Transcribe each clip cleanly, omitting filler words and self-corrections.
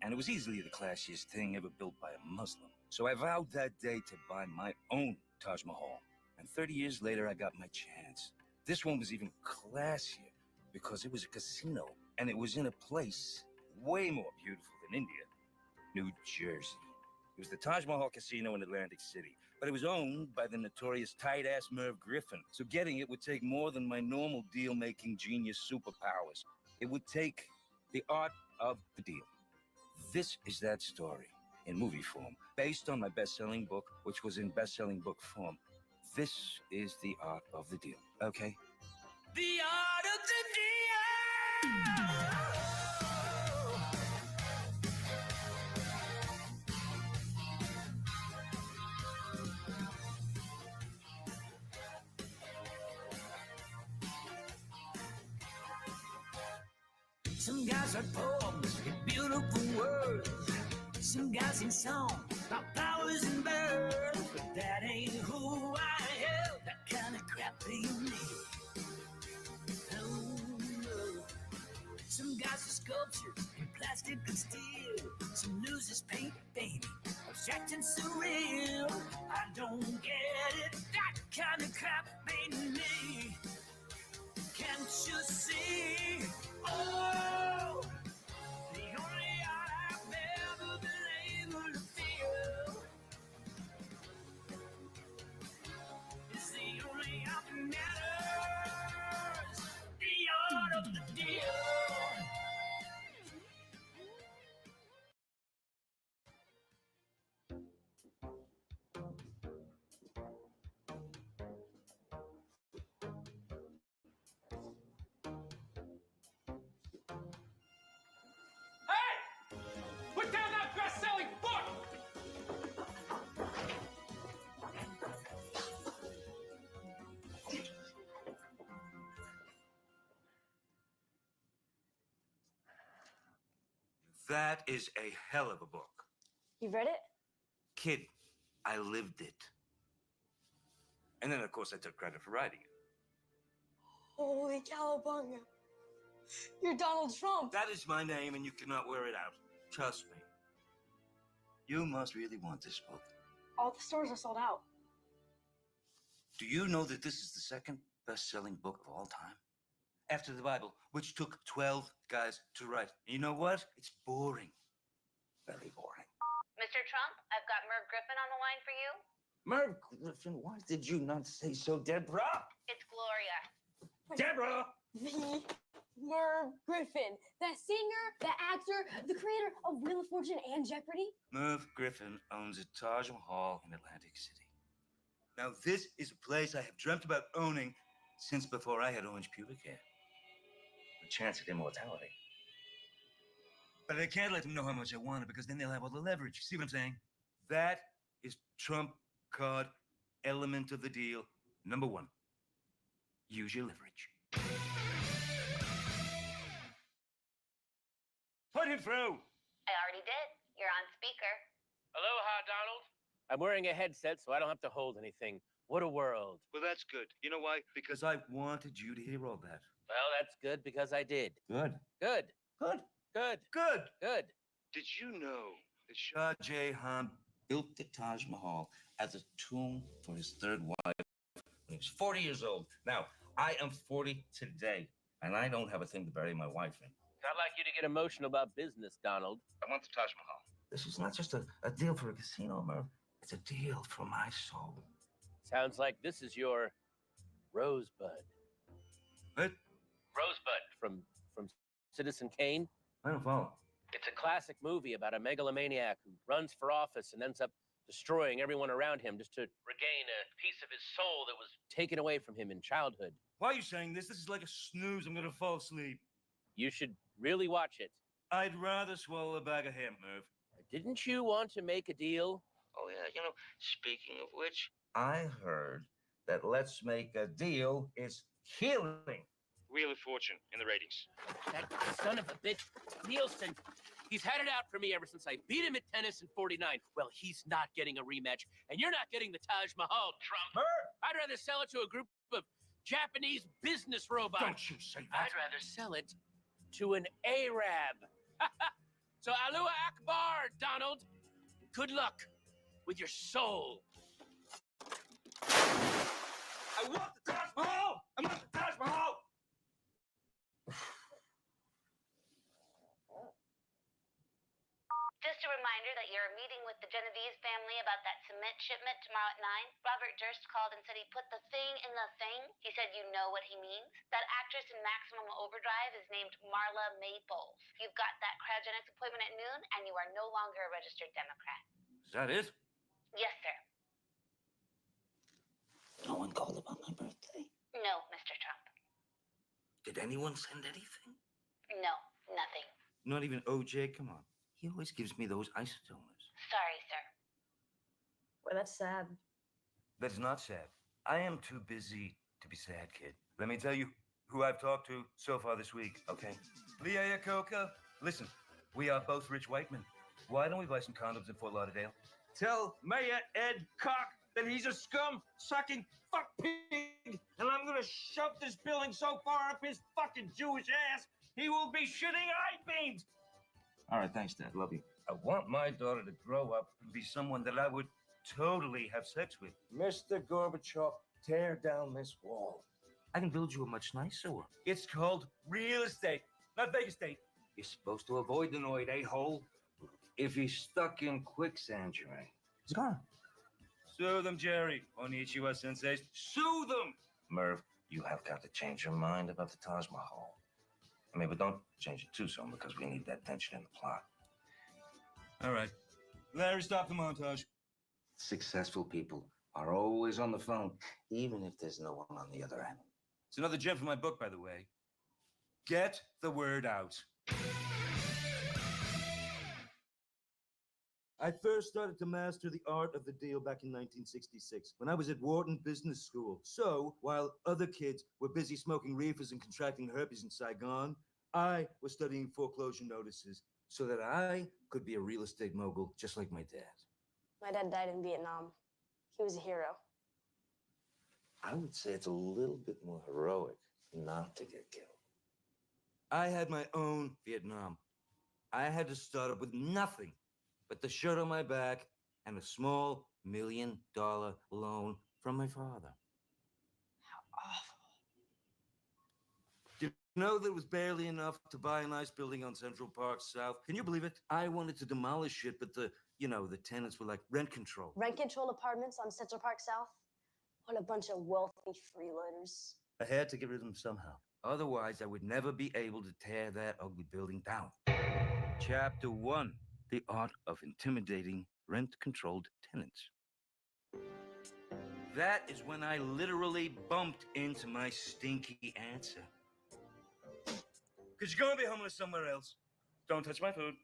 and it was easily the classiest thing ever built by a Muslim. So I vowed that day to buy my own Taj Mahal. And 30 years later, I got my chance. This one was even classier because it was a casino, and it was in a place way more beautiful than India, New Jersey. It was the Taj Mahal Casino in Atlantic City, but it was owned by the notorious tight-ass Merv Griffin. So getting it would take more than my normal deal-making genius superpowers. It would take the art of the deal. This is that story in movie form, based on my best-selling book, which was in best-selling book form. This is the art of the deal, okay? The art of the deal! Some guys write poems in beautiful words. Some guys sing songs about flowers and birds. But that ain't who I am. That kind of crap ain't me. Oh, no. Some guys are sculptures in plastic and steel. Some losers paint, baby, abstract and surreal. I don't get it. That kind of crap ain't me. Can't you see? Oh, the only art I've ever been able to feel is the only art that matters. The art of the deal. Put down that best-selling book! That is a hell of a book. You read it? Kid, I lived it. And then, of course, I took credit for writing it. Holy cowabunga. You're Donald Trump. That is my name, and you cannot wear it out. Trust me. You must really want this book. All the stores are sold out. Do you know that this is the second best-selling book of all time? After the Bible, which took 12 guys to write. And you know what? It's boring. Very boring. Mr. Trump, I've got Merv Griffin on the line for you. Merv Griffin, why did you not say so, Deborah? It's Gloria. Deborah! The Merv Griffin, that singer, the actor, the creator of Wheel of Fortune and Jeopardy. Merv Griffin owns a Taj Mahal in Atlantic City. Now, this is a place I have dreamt about owning since before I had orange pubic hair. The chance of immortality. But I can't let them know how much I want it because then they'll have all the leverage. See what I'm saying? That is trump card element of the deal. Number one. Use your leverage. Put him through! I already did. You're on speaker. Aloha, Donald. I'm wearing a headset, so I don't have to hold anything. What a world. Well, that's good. You know why? Because I wanted you to hear all that. Well, that's good because I did. Good. Good. Good. Good. Good. Good. Did you know that Shah Jahan built the Taj Mahal as a tomb for his third wife when he was 40 years old? Now, I am 40 today, and I don't have a thing to bury my wife in. Not like you to get emotional about business, Donald. I want the Taj Mahal. This is not just a deal for a casino, Merv. It's a deal for my soul. Sounds like this is your Rosebud. What? Rosebud from Citizen Kane. I don't follow. It's a classic movie about a megalomaniac who runs for office and ends up destroying everyone around him just to regain a piece of his soul that was taken away from him in childhood. Why are you saying this? This is like a snooze. I'm gonna fall asleep. You should really watch it. I'd rather swallow a bag of ham, Merv. Didn't you want to make a deal? Oh, yeah. You know, speaking of which, I heard that Let's Make a Deal is healing. Wheel of Fortune in the ratings. That son of a bitch, Nielsen, he's had it out for me ever since I beat him at tennis in '49. Well, he's not getting a rematch, and you're not getting the Taj Mahal, Trump. Merv! I'd rather sell it to a group of Japanese business robots. Don't you say that. I'd rather sell it to an Arab. So Allahu Akbar, Donald. Good luck with your soul. I want the Taj Mahal! I want the Taj Mahal! Just a reminder that you're meeting with the Genovese family about that cement shipment tomorrow at 9. Robert Durst called and said he put the thing in the thing. He said you know what he means. That actress in Maximum Overdrive is named Marla Maples. You've got that cryogenics appointment at noon, and you are no longer a registered Democrat. Is that it? Yes, sir. No one called about my birthday. No, Mr. Trump. Did anyone send anything? No, nothing. Not even OJ? Come on. He always gives me those isotoners. Sorry, sir. Well, that's sad. That is not sad. I am too busy to be sad, kid. Let me tell you who I've talked to so far this week, okay? Leah Iacocca, listen, we are both rich white men. Why don't we buy some condoms in Fort Lauderdale? Tell Mayor Ed Koch that he's a scum-sucking fuck pig, and I'm gonna shove this building so far up his fucking Jewish ass, he will be shitting eye beams. All right, thanks, Dad. Love you. I want my daughter to grow up and be someone that I would totally have sex with. Mr. Gorbachev, tear down this wall. I can build you a much nicer one. It's called real estate, not Vegas estate. You're supposed to avoid the Noid a-hole. If he's stuck in quicksand, Jerry, he's gone. Sue them, Jerry. Onichiwa senseis. Sue them! Merv, you have got to change your mind about the Taj Mahal. I mean, but don't change it too soon because we need that tension in the plot. All right. Larry, stop the montage. Successful people are always on the phone, even if there's no one on the other end. It's another gem from my book, by the way. Get the word out. I first started to master the art of the deal back in 1966 when I was at Wharton Business School. So, while other kids were busy smoking reefers and contracting herpes in Saigon, I was studying foreclosure notices so that I could be a real estate mogul just like my dad. My dad died in Vietnam. He was a hero. I would say it's a little bit more heroic not to get killed. I had my own Vietnam. I had to start up with nothing but the shirt on my back and a small $1 million loan from my father. How awful. Did you know there was barely enough to buy a nice building on Central Park South? Can you believe it? I wanted to demolish it, but the tenants were like rent control. Rent control apartments on Central Park South? What a bunch of wealthy freeloaders. I had to get rid of them somehow. Otherwise, I would never be able to tear that ugly building down. Chapter 1. The art of intimidating rent-controlled tenants. That is when I literally bumped into my stinky answer. Could you go and be homeless somewhere else? Don't touch my food.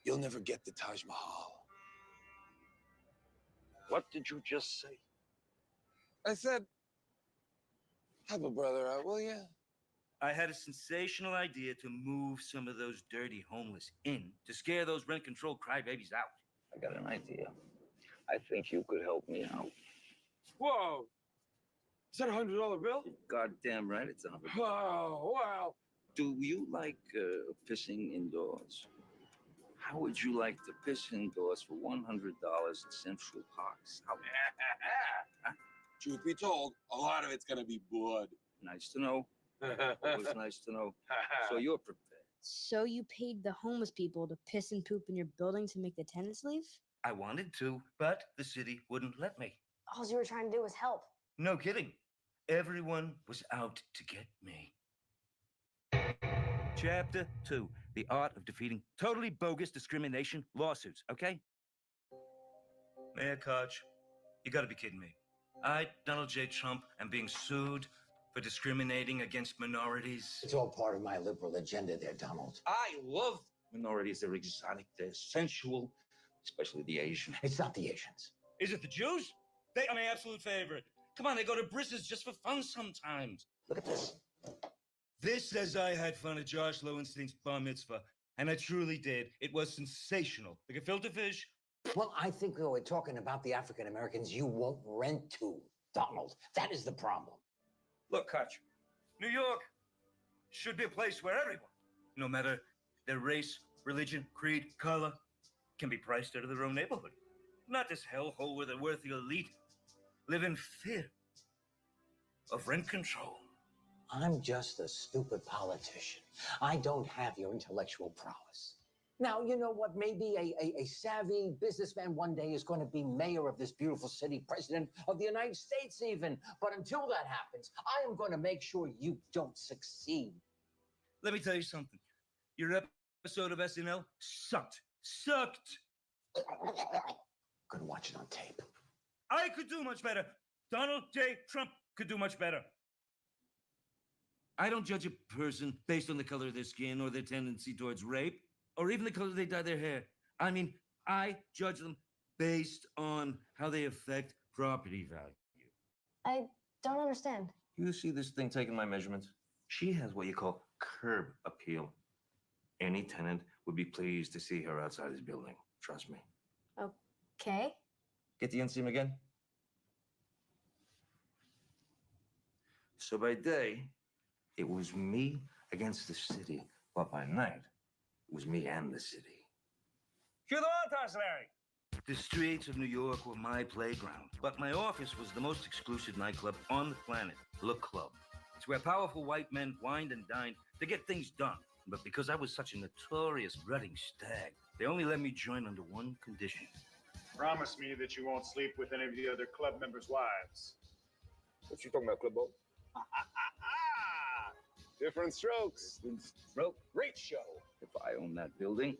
You'll never get the Taj Mahal. What did you just say? I said, help a brother out, will ya? I had a sensational idea to move some of those dirty homeless in to scare those rent-control crybabies out. I got an idea. I think you could help me out. Whoa! Is that $100 bill? Goddamn right it's $100. Oh, wow. Do you like pissing indoors? How would you like to piss indoors for $100 in Central Park South? Truth be told, a lot of it's gonna be blood. Nice to know. Always nice to know. So you're prepared. So you paid the homeless people to piss and poop in your building to make the tenants leave? I wanted to, but the city wouldn't let me. All you were trying to do was help. No kidding. Everyone was out to get me. Chapter 2. The art of defeating totally bogus discrimination lawsuits, okay? Mayor Koch, you gotta be kidding me. I, Donald J. Trump, am being sued for discriminating against minorities. It's all part of my liberal agenda there, Donald. I love minorities. They're exotic, they're sensual, especially the Asian. It's not the Asians. Is it the Jews? They are my absolute favorite. Come on, they go to Briss's just for fun sometimes. Look at this. This says I had fun at Josh Lowenstein's bar mitzvah, and I truly did. It was sensational. Like a filter fish. Well, I think we're talking about the African Americans you won't rent to, Donald. That is the problem. Look, Koch, New York should be a place where everyone, no matter their race religion, creed, color can be priced out of their own neighborhood. Not this hellhole where the worthy elite live in fear of rent control. I'm just a stupid politician. I don't have your intellectual prowess. Now, you know what? Maybe a savvy businessman one day is going to be mayor of this beautiful city, president of the United States, even. But until that happens, I am going to make sure you don't succeed. Let me tell you something. Your episode of SNL sucked. Sucked. Gonna watch it on tape. I could do much better. Donald J. Trump could do much better. I don't judge a person based on the color of their skin or their tendency towards rape, or even the color they dye their hair. I mean, I judge them based on how they affect property value. I don't understand. You see this thing taking my measurements? She has what you call curb appeal. Any tenant would be pleased to see her outside his building. Trust me. Okay. Get the inseam again? So by day, it was me against the city, but by night, it was me and the city. The streets of New York were my playground, but my office was the most exclusive nightclub on the planet, Le Club. It's where powerful white men wined and dined to get things done. But because I was such a notorious rutting stag, they only let me join under one condition. Promise me that you won't sleep with any of the other club members' wives. What you talking about, Clubbo? Different strokes. Stroke. Great show. If I owned that building,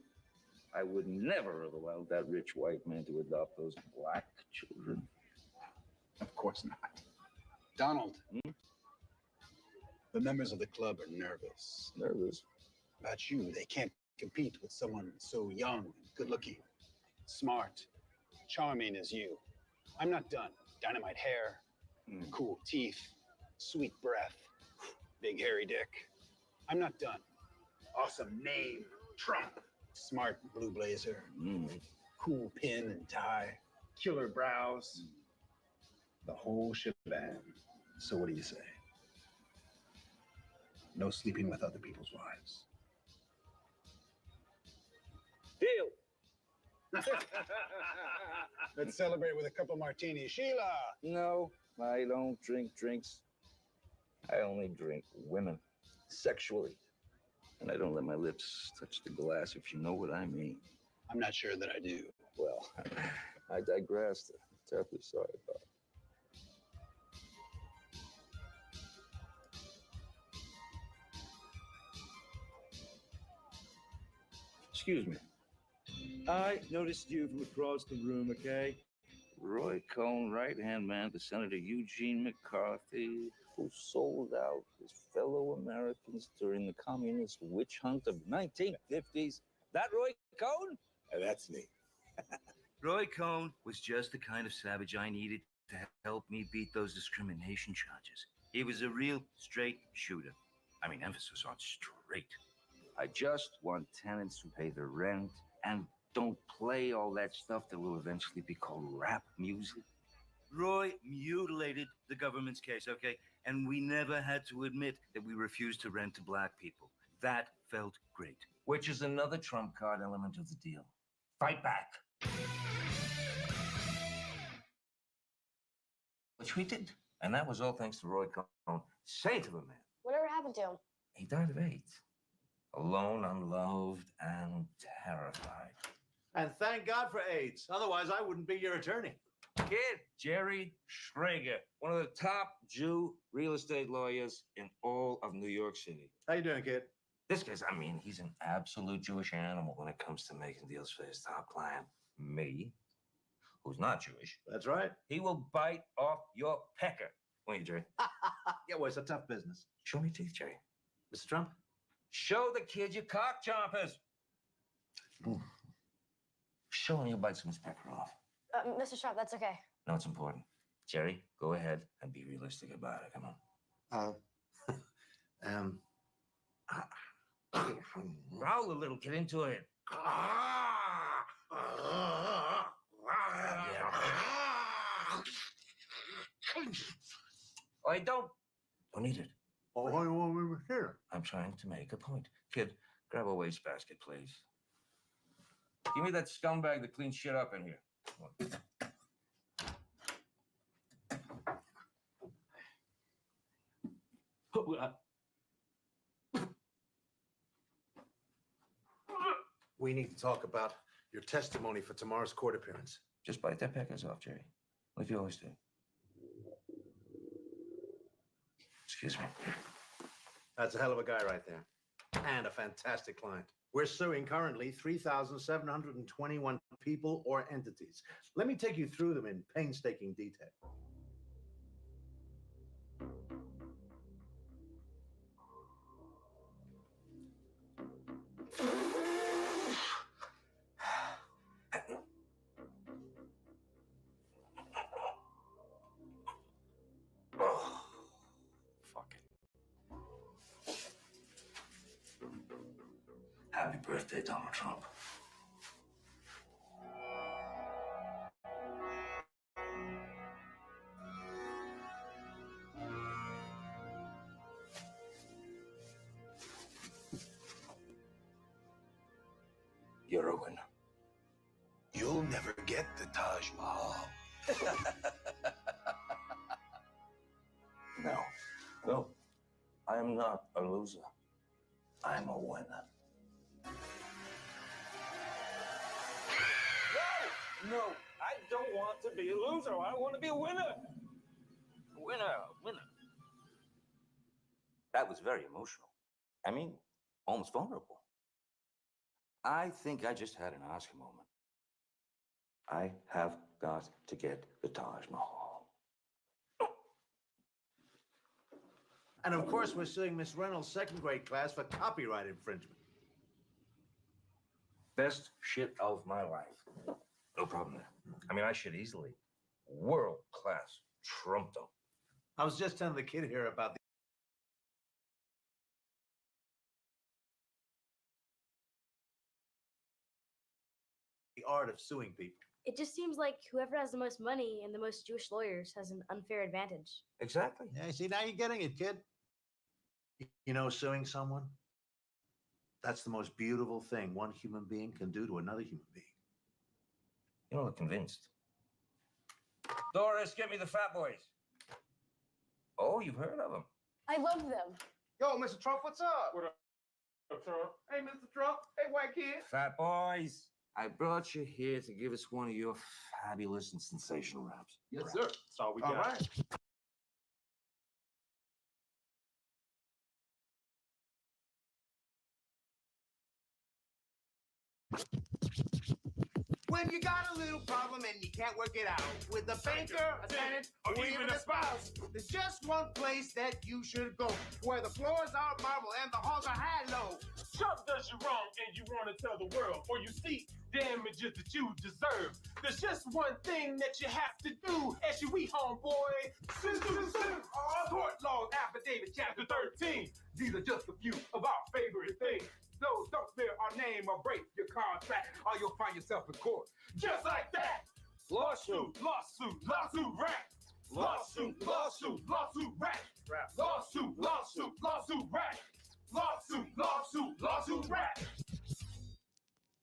I would never have allowed that rich white man to adopt those black children. Of course not. Donald, the members of the club are nervous. Nervous. About you, they can't compete with someone so young, good-looking, smart, charming as you. I'm not done. Dynamite hair, cool teeth, sweet breath, big hairy dick. I'm not done. Awesome name, Trump. Smart blue blazer, cool pin and tie, killer brows, the whole shebang. So what do you say? No sleeping with other people's wives. Deal. Let's celebrate with a couple martinis. Sheila! No, I don't drink drinks. I only drink women sexually. And I don't let my lips touch the glass, if you know what I mean. I'm not sure that I do. Well, I digressed. Terribly sorry about it. Excuse me. I noticed you from across the room, okay? Roy Cohn, right-hand man to Senator Eugene McCarthy, who sold out his fellow Americans during the communist witch hunt of 1950s. That Roy Cohn? That's me. Roy Cohn was just the kind of savage I needed to help me beat those discrimination charges. He was a real straight shooter. I mean, emphasis on straight. I just want tenants who pay their rent and don't play all that stuff that will eventually be called rap music. Roy mutilated the government's case, okay? And we never had to admit that we refused to rent to black people. That felt great. Which is another trump card element of the deal. Fight back. Which we did. And that was all thanks to Roy Cohn, saint of a man. Whatever happened to him? He died of AIDS. Alone, unloved, and terrified. And thank God for AIDS. Otherwise, I wouldn't be your attorney. Kid, Jerry Schrager, one of the top Jew real estate lawyers in all of New York City. How you doing, kid? This guy's, I mean, he's an absolute Jewish animal when it comes to making deals for his top client, me, who's not Jewish. That's right. He will bite off your pecker. Won't you, Jerry? Yeah, well, it's a tough business. Show me teeth, Jerry. Mr. Trump? Show the kid your cock chompers. Show him you'll bite some of his pecker off. Mr. Trump, that's okay. No, it's important. Jerry, go ahead and be realistic about it. Come on. Growl a little, get into it. I don't need it. Oh, we were here. I'm trying to make a point. Kid, grab a wastebasket, please. Give me that scumbag to clean shit up in here. We need to talk about your testimony for tomorrow's court appearance. Just bite their peckers off, Jerry. Like you always do. Excuse me. That's a hell of a guy right there. And a fantastic client. We're suing currently 3,721 people or entities. Let me take you through them in painstaking detail. Happy birthday, Donald Trump. You're a winner. You'll never get the Taj Mahal. No. No. I am not a loser. I'm a winner. No, I don't want to be a loser. I want to be a winner. Winner. That was very emotional. I mean, almost vulnerable. I think I just had an Oscar moment. I have got to get the Taj Mahal. And of course, we're suing Miss Reynolds' second grade class for copyright infringement. Best shit of my life. No problem there. I mean, I should easily. World-class Trumpdom. I was just telling the kid here about the art of suing people. It just seems like whoever has the most money and the most Jewish lawyers has an unfair advantage. Exactly. Yeah, see, now you're getting it, kid. You know, suing someone, that's the most beautiful thing one human being can do to another human being. You don't look convinced. Doris, get me the Fat Boys. Oh, you've heard of them. I love them. Yo, Mr. Trump, what's up? What up, Trump? Hey, Mr. Trump. Hey, white kid. Fat Boys. I brought you here to give us one of your fabulous and sensational raps. Yes, sir. That's all we got. All right. When you got a little problem and you can't work it out with a banker, a tenant, or even a spouse, there's just one place that you should go, where the floors are marble and the halls are high-low. Trump does you wrong and you want to tell the world, or you seek damages that you deserve. There's just one thing that you have to do, SUE homeboy. Court law affidavit chapter 13. These are just a few of our favorite things. Those don't clear our name or break your contract, or you'll find yourself in court. Just like that. Lawsuit, lawsuit, lawsuit, rap. Lawsuit, lawsuit, lawsuit, rap. Lawsuit, lawsuit, lawsuit, rap. Lawsuit, lawsuit, lawsuit, rap.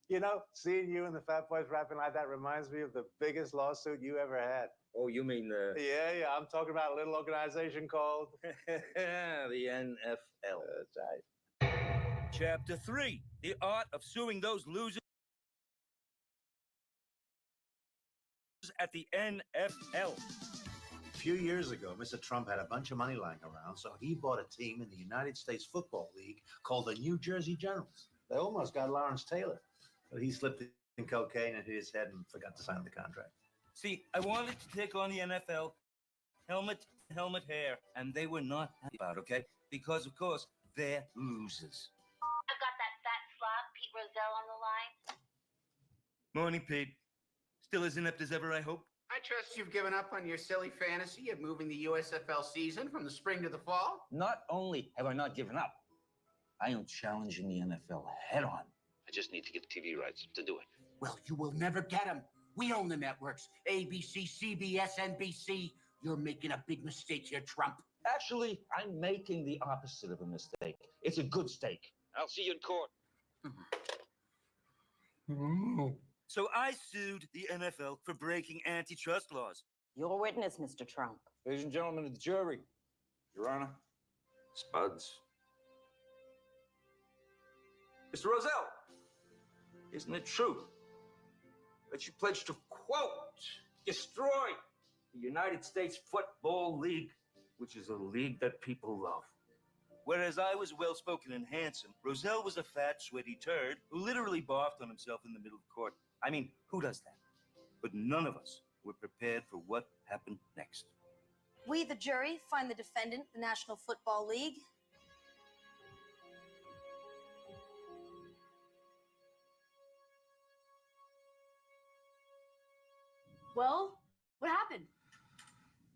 You know, seeing you and the Fat Boys rapping like that reminds me of the biggest lawsuit you ever had. Oh, you mean the... Yeah, I'm talking about a little organization called... the NFL. That's right. Chapter 3, the art of suing those losers at the NFL. A few years ago, Mr. Trump had a bunch of money lying around, so he bought a team in the United States Football League called the New Jersey Generals. They almost got Lawrence Taylor, but he slipped in cocaine and hit his head and forgot to sign the contract. See, I wanted to take on the NFL, helmet hair, and they were not happy about it, okay? Because, of course, they're losers. I've got that fat slob, Pete Rozelle, on the line. Morning, Pete. Still as inept as ever, I hope? I trust you've given up on your silly fantasy of moving the USFL season from the spring to the fall. Not only have I not given up, I am challenging the NFL head on. I just need to get the TV rights to do it. Well, you will never get them. We own the networks. ABC, CBS, NBC. You're making a big mistake here, Trump. Actually, I'm making the opposite of a mistake. It's a good steak. I'll see you in court. Mm-hmm. So I sued the NFL for breaking antitrust laws. Your witness, Mr. Trump. Ladies and gentlemen of the jury, Your Honor. Spuds. Mr. Roselle, isn't it true that you pledged to, quote, destroy the United States Football League, which is a league that people love? Whereas I was well-spoken and handsome, Roselle was a fat, sweaty turd who literally barfed on himself in the middle of court. I mean, who does that? But none of us were prepared for what happened next. We, the jury, find the defendant, the National Football League. Well, what happened?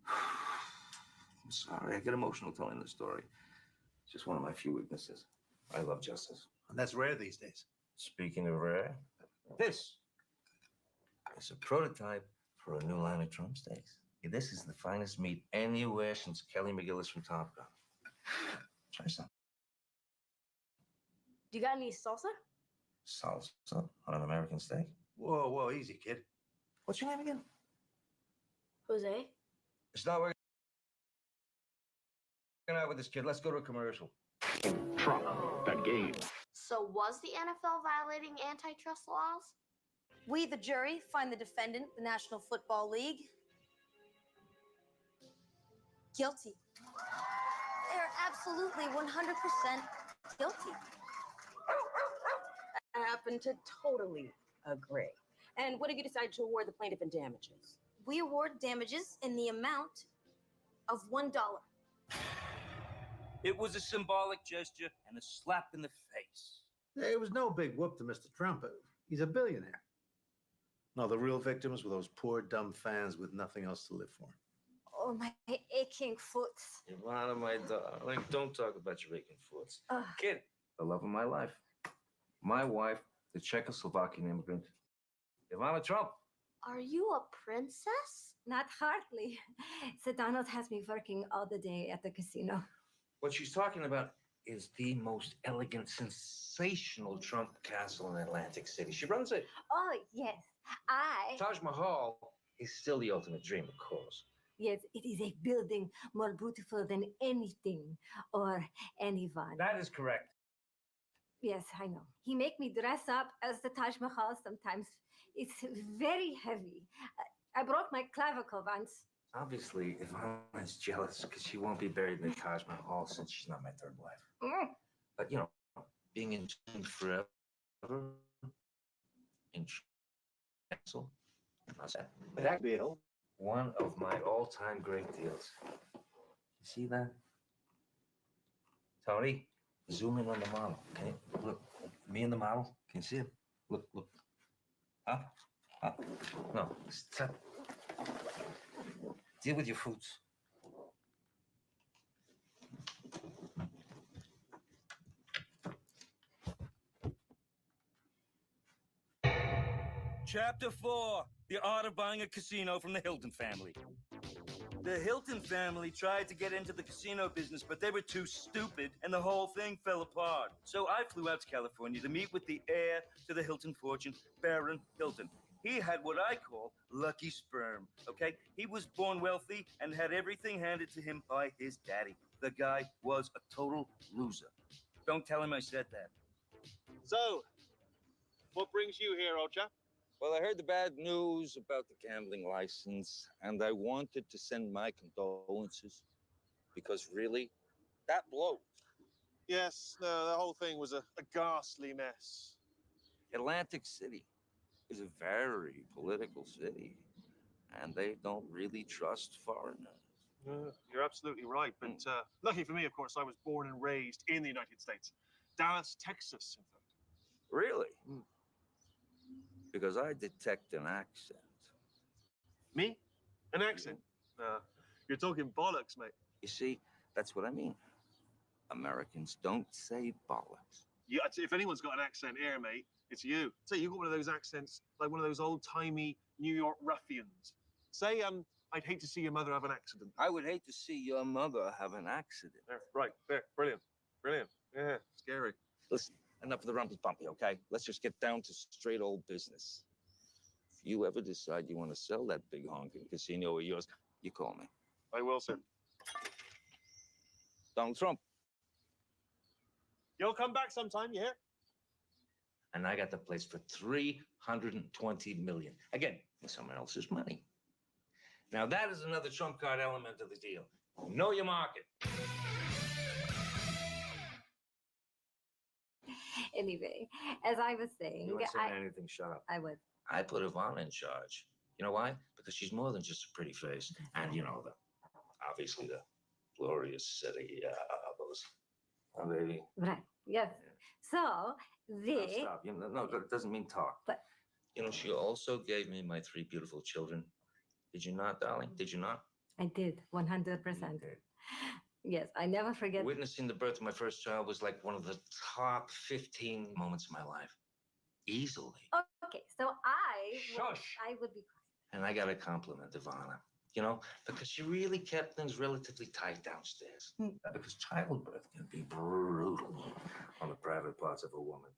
I'm sorry, I get emotional telling this story. It's just one of my few weaknesses. I love justice. And that's rare these days. Speaking of rare, this is a prototype for a new line of Trump steaks. This is the finest meat anywhere since Kelly McGillis from Top Gun. Try some. Do you got any salsa? Salsa on an American steak? Whoa, whoa, easy, kid. What's your name again? Jose? It's not working out with this kid. Let's go to a commercial. Trump, that game. So was the NFL violating antitrust laws? We, the jury, find the defendant, the National Football League, guilty. They're absolutely 100% guilty. I happen to totally agree. And what did you decide to award the plaintiff in damages? We award damages in the amount of $1. It was a symbolic gesture and a slap in the face. It was no big whoop to Mr. Trump. He's a billionaire. No, the real victims were those poor, dumb fans with nothing else to live for. Oh, my aching foot. Ivana, my darling, don't talk about your aching foots. Ugh. Kid, the love of my life. My wife, the Czechoslovakian immigrant, Ivana Trump. Are you a princess? Not hardly. Sir Donald has me working all the day at the casino. What she's talking about is the most elegant, sensational Trump castle in Atlantic City. She runs it. Oh, yes. Taj Mahal is still the ultimate dream, of course. Yes, it is a building more beautiful than anything or anyone. That is correct. Yes, I know. He make me dress up as the Taj Mahal sometimes. It's very heavy. I broke my clavicle once. Obviously, Ivana's jealous because she won't be buried in the Taj Mahal since she's not my third wife. Mm. But, you know, being in forever in Castle, that deal, one of my all-time great deals. You see that? Tony, zoom in on the model. Can you look? Me and the model. Can you see him? Look, look. Up, up. No, step. Deal with your fruits. Chapter 4, the art of buying a casino from the Hilton family. The Hilton family tried to get into the casino business, but they were too stupid, and the whole thing fell apart. So I flew out to California to meet with the heir to the Hilton fortune, Baron Hilton. He had what I call lucky sperm, okay? He was born wealthy and had everything handed to him by his daddy. The guy was a total loser. Don't tell him I said that. So, what brings you here, old chap? Well, I heard the bad news about the gambling license, and I wanted to send my condolences because really, that blows. Yes, no, the whole thing was a ghastly mess. Atlantic City is a very political city, and they don't really trust foreigners. You're absolutely right, but lucky for me, of course, I was born and raised in the United States. Dallas, Texas, in fact. Really? Because I detect an accent. Me? An accent? You're talking bollocks, mate. You see, that's what I mean. Americans don't say bollocks. Yeah, if anyone's got an accent here, mate, it's you. Say you've got one of those accents, like one of those old-timey New York ruffians. Say, I'd hate to see your mother have an accident. I would hate to see your mother have an accident. There, right, there, brilliant, brilliant. Yeah, scary. Listen, enough of the rumpy-bumpy, okay? Let's just get down to straight old business. you ever decide you want to sell that big honking casino of yours, you call me. I will, sir. Donald Trump. You'll come back sometime, you hear? And I got the place for $320 million. Again, with someone else's money. Now that is another trump card element of the deal. Know your market. Anyway, as I was saying, You weren't saying anything, shut up. I was. I put Ivana in charge. You know why? Because she's more than just a pretty face. And you know, obviously the glorious city of those. Oh, baby. Right. Yes. So No, they. stop. You know, no, that doesn't mean talk. But you know, she also gave me my 3 beautiful children. Did you not, darling? Did you not? I did 100%. Yes, I never forget. Witnessing the birth of my first child was like one of the top 15 moments of my life. Easily. Okay, so Shush. I would be. And I got to compliment Ivana, you know, because she really kept things relatively tight downstairs. Because childbirth can be brutal on the private parts of a woman.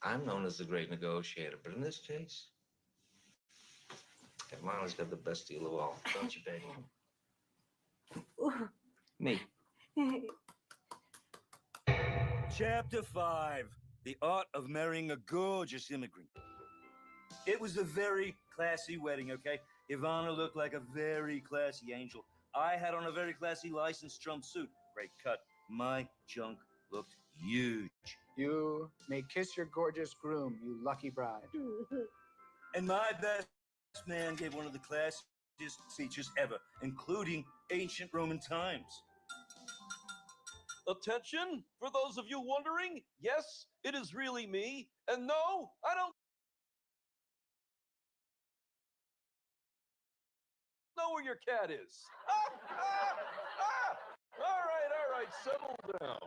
I'm known as the great negotiator, but in this case, Ivana's got the best deal of all, don't you, baby? Me. Chapter 5, The Art of Marrying a Gorgeous Immigrant. It was a very classy wedding, okay? Ivana looked like a very classy angel. I had on a very classy licensed Trump suit. Great cut. My junk looked huge. You may kiss your gorgeous groom, you lucky bride. And my best man gave one of the classiest speeches ever, including ancient Roman times. Attention, for those of you wondering, yes, it is really me. And no, I don't know where your cat is. All right, settle down.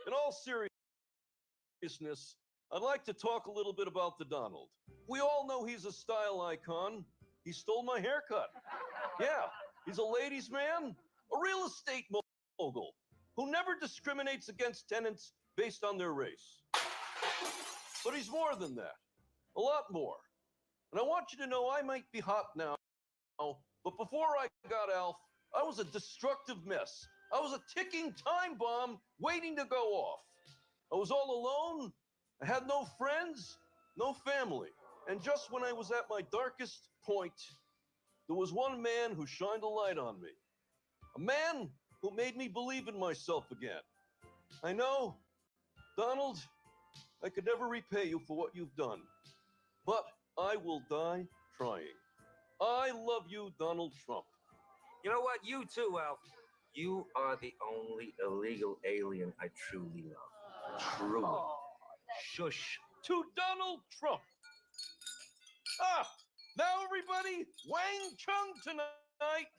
In all seriousness, I'd like to talk a little bit about the Donald. We all know he's a style icon. He stole my haircut. Yeah, he's a ladies' man, a real estate mogul who never discriminates against tenants based on their race. But he's more than that, a lot more. And I want you to know I might be hot now, but before I got Alf, I was a destructive mess. I was a ticking time bomb waiting to go off. I was all alone. I had no friends, no family. And just when I was at my darkest point, there was one man who shined a light on me. A man who made me believe in myself again. I know, Donald, I could never repay you for what you've done, but I will die trying. I love you, Donald Trump. You know what? You too, Alf. You are the only illegal alien I truly love. Truly. Shush. To Donald Trump. Now everybody, Wang Chung tonight.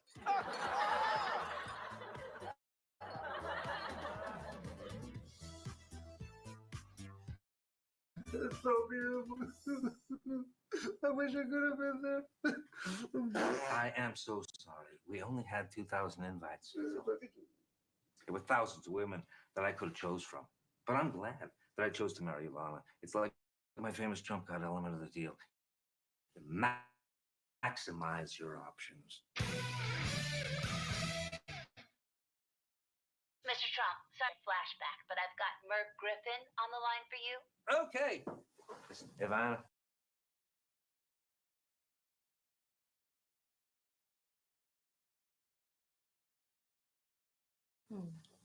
It's so beautiful. I wish I could have been there. I am so sorry. We only had 2,000 invites. There were thousands of women that I could have chose from. But I'm glad that I chose to marry Ivana. It's like my famous trump card element of the deal. You maximize your options. Mr. Trump, sorry, flashback, but I've got Merv Griffin on the line for you. Okay. Listen, Ivana.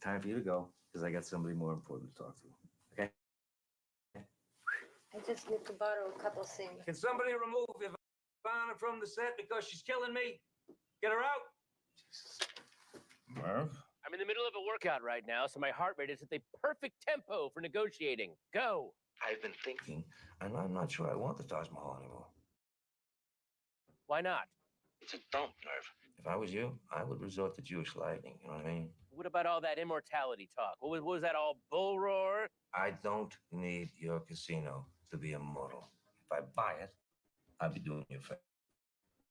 Time for you to go, because I got somebody more important to talk to. Okay? I just need to borrow a couple things. Can somebody remove Ivana from the set because she's killing me? Get her out. Merv? I'm in the middle of a workout right now, so my heart rate is at the perfect tempo for negotiating. Go. I've been thinking, and I'm not sure I want the Taj Mahal anymore. Why not? It's a dump, Merv. If I was you, I would resort to Jewish lightning. You know what I mean? What about all that immortality talk? What was that all bull roar? I don't need your casino to be immortal. If I buy it, I'll be doing you a favor.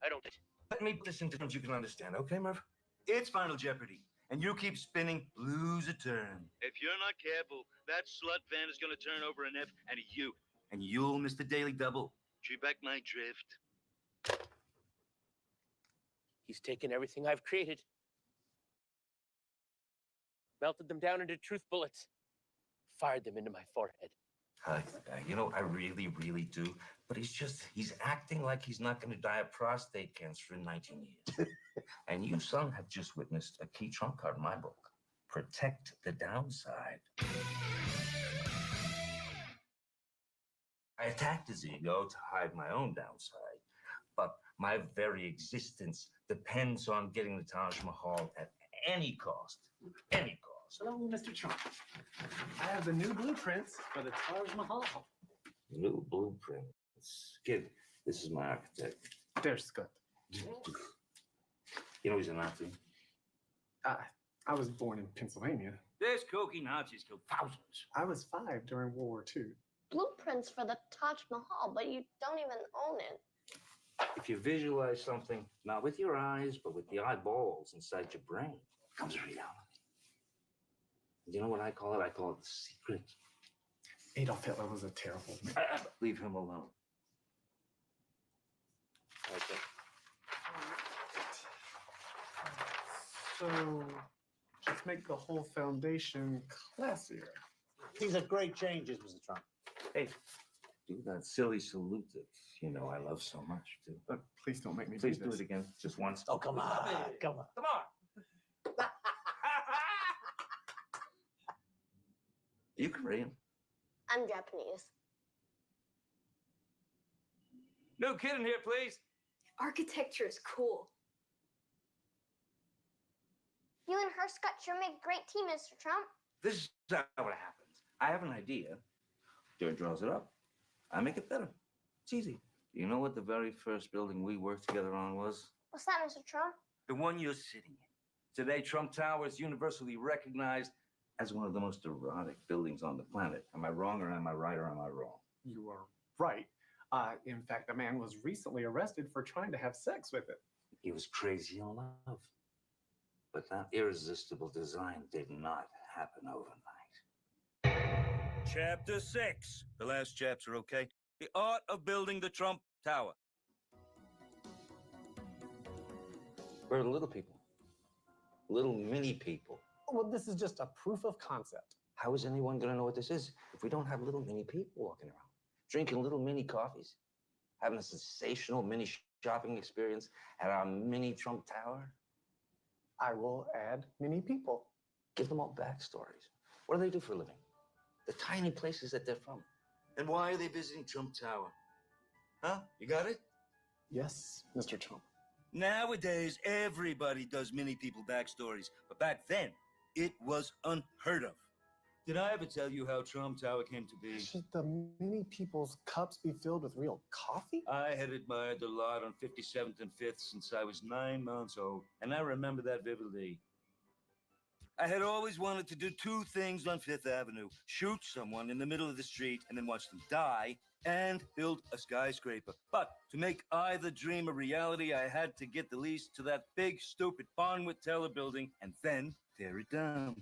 I don't. Let me put this into terms you can understand, okay, Merv? It's Final Jeopardy, and you keep spinning, lose a turn. If you're not careful, that slut van is going to turn over an F and a U. And you'll miss the daily double. Do you back my drift? He's taken everything I've created, melted them down into truth bullets, fired them into my forehead. I like the guy. You know, I really, really do. But he's acting like he's not going to die of prostate cancer in 19 years. And you, son, have just witnessed a key trump card in my book. Protect the downside. I attacked his ego to hide my own downside. But my very existence depends on getting the Taj Mahal at any cost. Any cost. Hello, Mr. Trump. I have the new blueprints for the Taj Mahal. New blueprints. Kid, this is my architect. There's Scott. You know he's a Nazi. I was born in Pennsylvania. There's Koki Nazis killed thousands. I was 5 during World War II. Blueprints for the Taj Mahal, but you don't even own it. If you visualize something, not with your eyes, but with the eyeballs inside your brain, it becomes a reality. You know what I call it? I call it the secret. Adolf Hitler was a terrible man. Leave him alone. Okay. So, just make the whole foundation classier. These are great changes, Mr. Trump. Hey, do that silly salute that you know I love so much, too. Please don't make me Please do do this. it again, just once. Oh, come on. Come on. Come on. You Korean? I'm Japanese. No kidding here, please. Architecture is cool. You and Scott sure make a great team, Mr. Trump. This is how it happens. I have an idea. Joe draws it up. I make it better. It's easy. You know what the very first building we worked together on was? What's that, Mr. Trump? The one you're sitting in. Today, Trump Tower is universally recognized As one of the most erotic buildings on the planet. Am I wrong, or am I right, or am I wrong? You are right. In fact, a man was recently arrested for trying to have sex with it. He was crazy in love. But that irresistible design did not happen overnight. Chapter 6. The last chapter, okay? The art of building the Trump Tower. We're the little people. Little mini people. Well, this is just a proof of concept. How is anyone going to know what this is if we don't have little mini people walking around, drinking little mini coffees, having a sensational mini shopping experience at our mini Trump Tower? I will add many people. Give them all backstories. What do they do for a living? The tiny places that they're from. And why are they visiting Trump Tower? Huh? You got it? Yes, Mr. Trump. Nowadays, everybody does mini people backstories. But back then, it was unheard of. Did I ever tell you how Trump Tower came to be? Should the many people's cups be filled with real coffee? I had admired the lot on 57th and 5th since I was 9 months old, and I remember that vividly. I had always wanted to do 2 things on 5th Avenue. Shoot someone in the middle of the street and then watch them die, and build a skyscraper. But to make either dream a reality, I had to get the lease to that big, stupid Bonwit Teller building and then tear it down.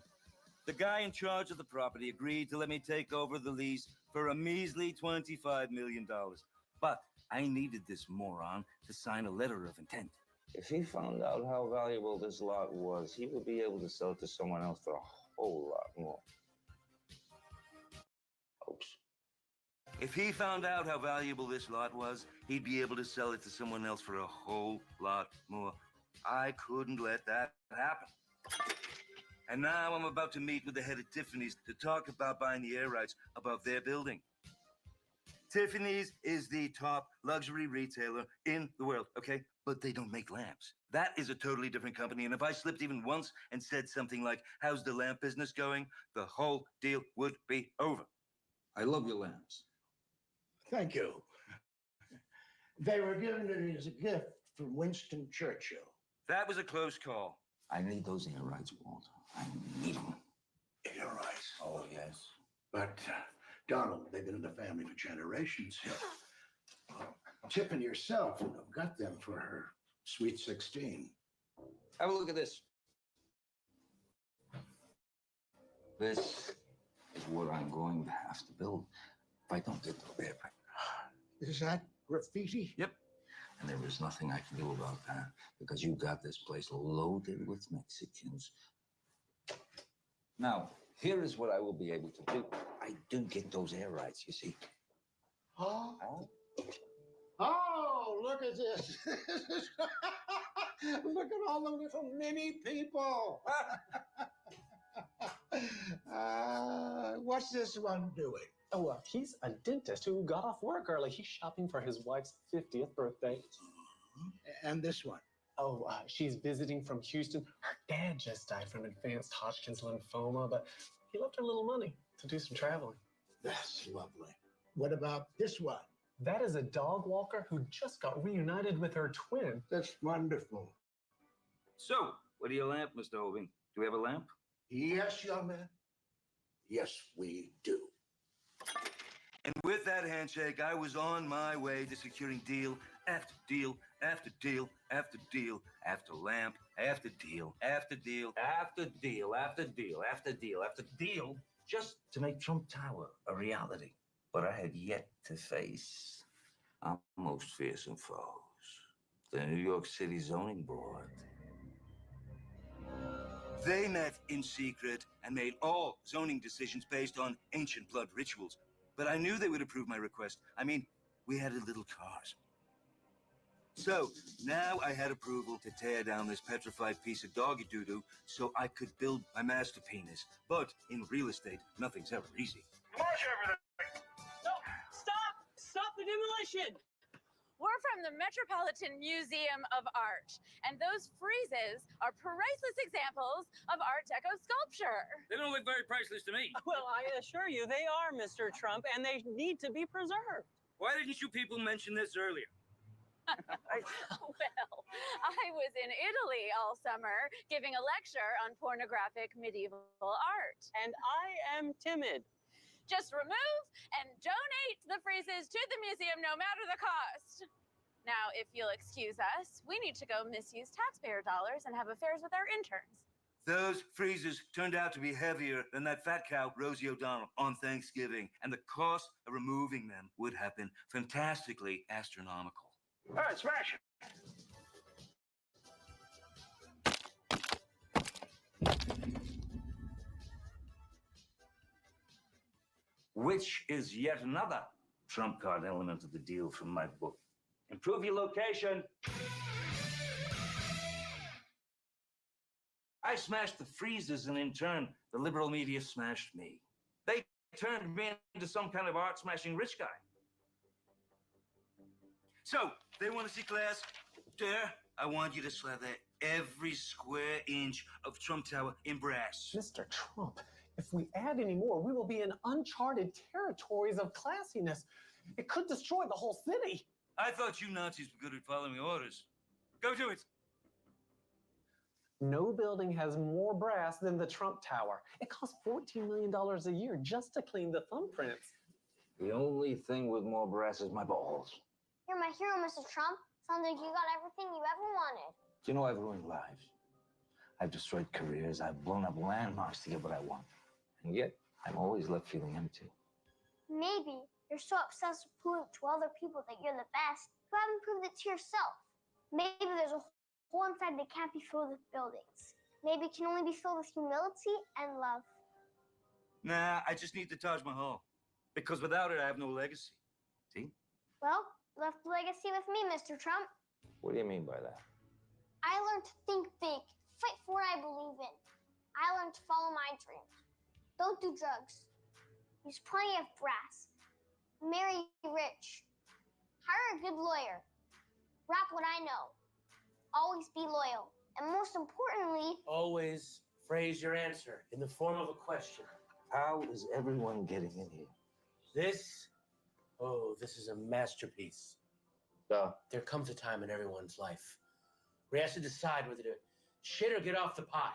The guy in charge of the property agreed to let me take over the lease for a measly $25 million. But I needed this moron to sign a letter of intent. If he found out how valuable this lot was, he would be able to sell it to someone else for a whole lot more. Oops. If he found out how valuable this lot was, he'd be able to sell it to someone else for a whole lot more. I couldn't let that happen. And now I'm about to meet with the head of Tiffany's to talk about buying the air rights above their building. Tiffany's is the top luxury retailer in the world, okay? But they don't make lamps. That is a totally different company. And if I slipped even once and said something like, "How's the lamp business going?" the whole deal would be over. I love your lamps. Thank you. They were given to me as a gift from Winston Churchill. That was a close call. I need those air rights, Walt. I need them. Air rights. Oh, yes. But, Donald, they've been in the family for generations. Tip and yourself have got them for her sweet 16. Have a look at this. This is what I'm going to have to build if I don't get the air rights. Is that graffiti? Yep. And there is nothing I can do about that because you got this place loaded with Mexicans. Now, here is what I will be able to do. I do get those air rights, you see. Oh. Oh, look at this. Look at all the little mini people. What's this one doing? Oh, he's a dentist who got off work early. He's shopping for his wife's 50th birthday. And this one? Oh, she's visiting from Houston. Her dad just died from advanced Hodgkin's lymphoma, but he left her a little money to do some traveling. That's lovely. What about this one? That is a dog walker who just got reunited with her twin. That's wonderful. So, what do you lamp, Mr. Hovind? Do we have a lamp? Yes, young man. Yes, we do. And with that handshake, I was on my way to securing deal after deal after deal after deal after lamp after deal after deal After deal, after deal, after deal, after deal, just to make Trump Tower a reality. But I had yet to face our most fearsome foes, the New York City Zoning Board. They met in secret and made all zoning decisions based on ancient blood rituals. But I knew they would approve my request. I mean, we had a little cars. So now I had approval to tear down this petrified piece of doggy doo-doo so I could build my master penis. But in real estate, nothing's ever easy. Marsh everything. Stop the demolition! We're from the Metropolitan Museum of Art, and those friezes are priceless examples of Art Deco sculpture. They don't look very priceless to me. Well, I assure you, they are, Mr. Trump, and they need to be preserved. Why didn't you people mention this earlier? Well, I was in Italy all summer giving a lecture on pornographic medieval art. And I am timid. Just remove and donate the friezes to the museum no matter the cost. Now, if you'll excuse us, we need to go misuse taxpayer dollars and have affairs with our interns. Those freezers turned out to be heavier than that fat cow, Rosie O'Donnell, on Thanksgiving. And the cost of removing them would have been fantastically astronomical. All right, smash it. Which is yet another trump card element of the deal from my book. Improve your location. I smashed the freezers, and in turn, the liberal media smashed me. They turned me into some kind of art-smashing rich guy. So, they want to see class? There, I want you to slather every square inch of Trump Tower in brass. Mr. Trump, if we add any more, we will be in uncharted territories of classiness. It could destroy the whole city. I thought you Nazis were good at following orders. Go do it. No building has more brass than the Trump Tower. It costs $14 million a year just to clean the thumbprints. The only thing with more brass is my balls. You're my hero, Mr. Trump. Sounds like you got everything you ever wanted. Do you know I've ruined lives? I've destroyed careers. I've blown up landmarks to get what I want. And yet, I'm always left feeling empty. Maybe you're so obsessed with proving to other people that you're the best, you haven't proved it to yourself. Maybe there's a hole inside that can't be filled with buildings. Maybe it can only be filled with humility and love. Nah, I just need the Taj Mahal. Because without it, I have no legacy. See? Well, you left a legacy with me, Mr. Trump. What do you mean by that? I learned to think big, fight for what I believe in. I learned to follow my dreams. Don't do drugs. Use plenty of brass. Marry rich. Hire a good lawyer. Rap what I know. Always be loyal. And most importantly, Always phrase your answer in the form of a question. How is everyone getting in here? This is a masterpiece. There comes a time in everyone's life where he has to decide whether to shit or get off the pot.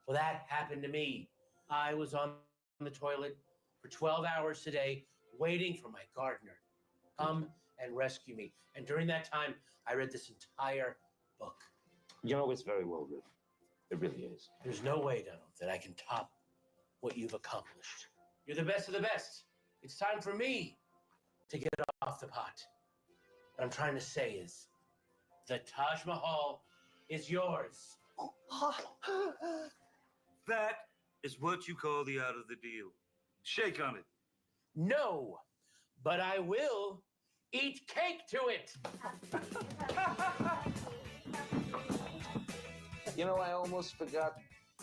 Well, that happened to me. I was on the toilet for 12 hours today, waiting for my gardener to come and rescue me. And during that time, I read this entire book. You know, it's very well written. It really is. There's no way, Donald, that I can top what you've accomplished. You're the best of the best. It's time for me to get off the pot. What I'm trying to say is, the Taj Mahal is yours. That is what you call the art of the deal. Shake on it. No, but I will eat cake to it. You know, I almost forgot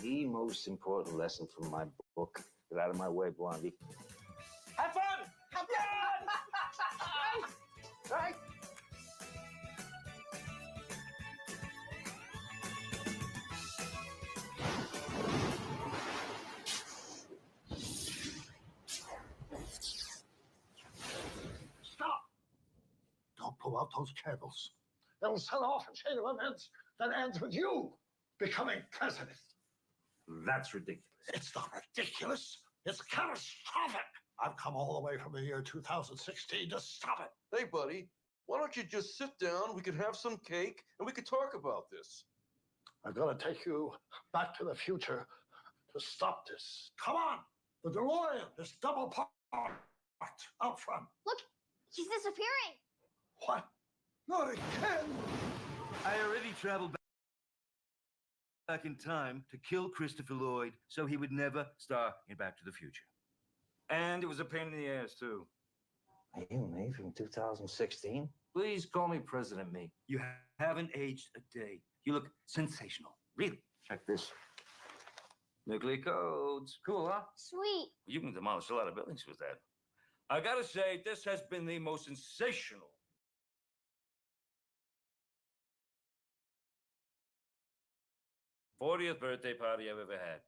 the most important lesson from my book. Get out of my way, Blondie. Have fun! Have fun! Right? Stop! Don't pull out those candles. They'll set off a chain of events that ends with you becoming president. That's ridiculous. It's not ridiculous. It's catastrophic. I've come all the way from the year 2016 to stop it. Hey, buddy, why don't you just sit down? We could have some cake and we could talk about this. I'm going to take you back to the future to stop this. Come on. The DeLorean is double parked out front. Look, he's disappearing. What? Not again. I already traveled back in time to kill Christopher Lloyd so he would never star in Back to the Future. And it was a pain in the ass, too. Are you me from 2016? Please call me President Me. You haven't aged a day. You look sensational. Really. Check this. Nuclear codes. Cool, huh? Sweet. You can demolish a lot of buildings with that. I gotta say, this has been the most sensational 40th birthday party I've ever had.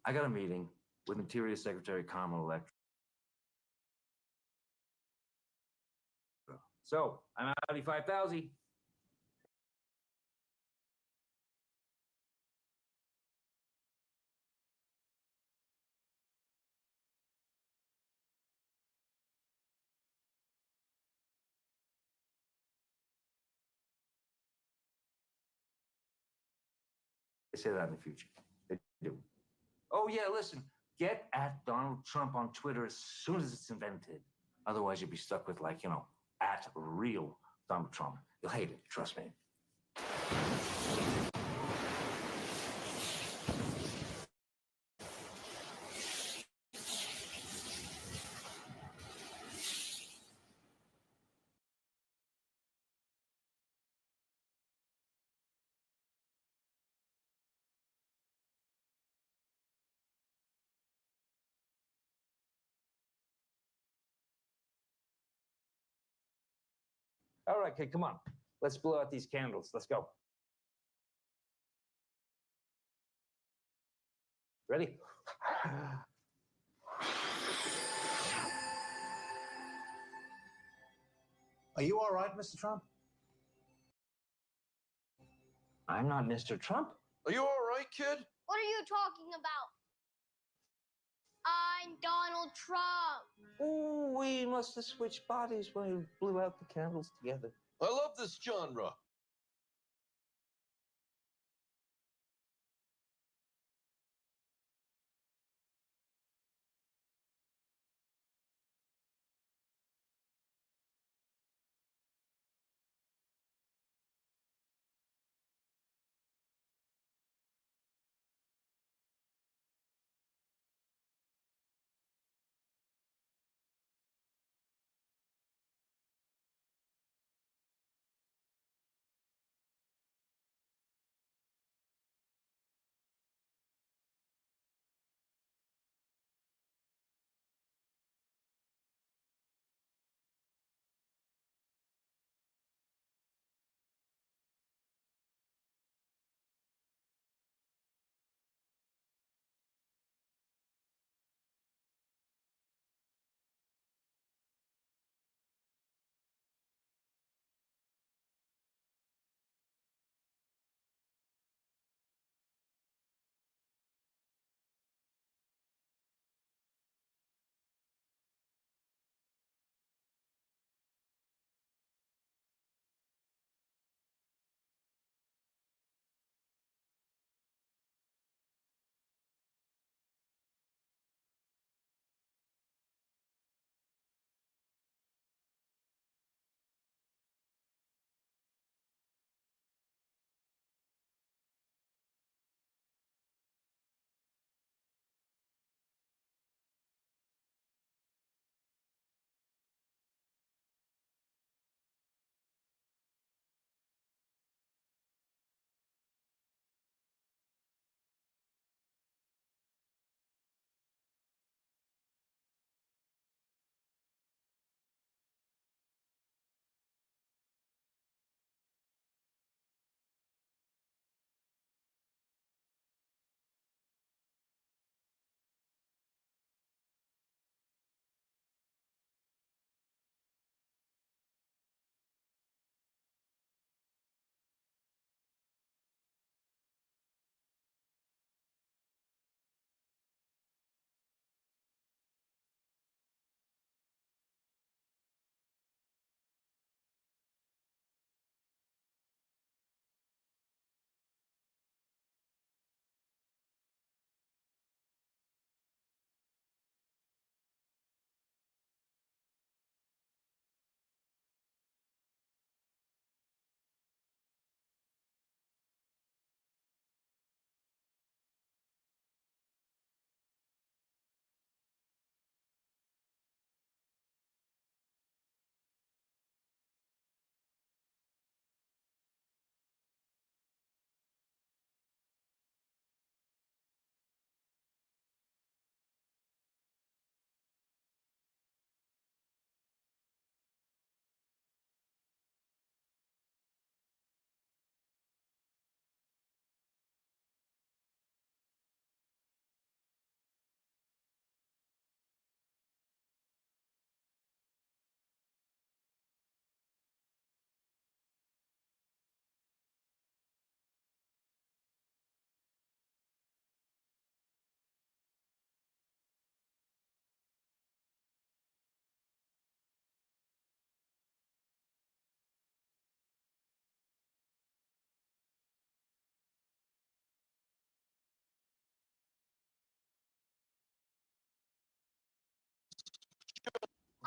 I got a meeting with Interior Secretary Carmel Electra. So, I'm out of 5,000. They say that in the future. They do. Oh, yeah, listen. Get at Donald Trump on Twitter as soon as it's invented. Otherwise, you'll be stuck with, like, you know, at real Donald Trump. You'll hate it, trust me. All right, kid, come on. Let's blow out these candles. Let's go. Ready? Are you all right, Mr. Trump? I'm not Mr. Trump. Are you all right, kid? What are you talking about? I'm Donald Trump. Oh, we must have switched bodies when we blew out the candles together. I love this genre.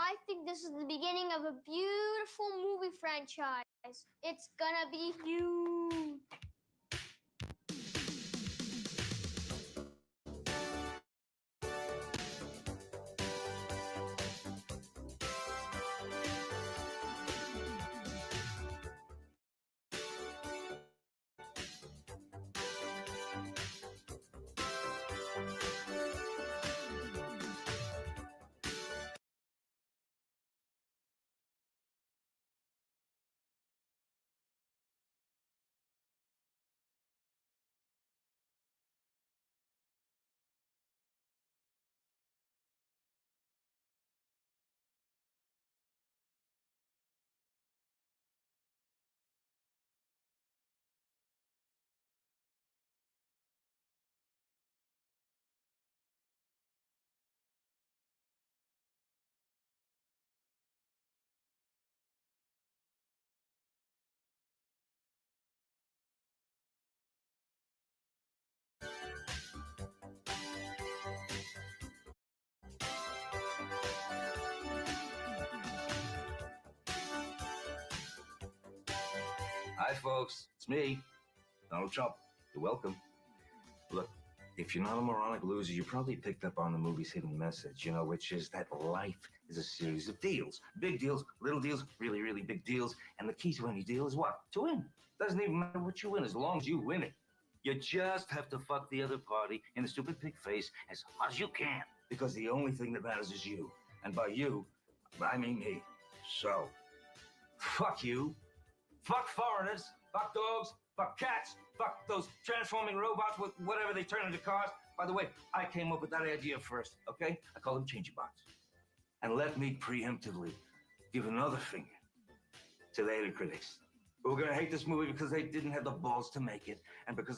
I think this is the beginning of a beautiful movie franchise. It's gonna be huge. Hi, folks. It's me, Donald Trump. You're welcome. Look, if you're not a moronic loser, you probably picked up on the movie's hidden message, which is that life is a series of deals. Big deals, little deals, really, really big deals. And the key to any deal is what? To win. Doesn't even matter what you win as long as you win it. You just have to fuck the other party in the stupid pig face as hard as you can. Because the only thing that matters is you. And by you, I mean me. So, fuck you. Fuck foreigners, fuck dogs, fuck cats, fuck those transforming robots with whatever they turn into cars. By the way, I came up with that idea first, okay? I call them change bots. And let me preemptively give another finger to the hater critics who are gonna hate this movie because they didn't have the balls to make it, and because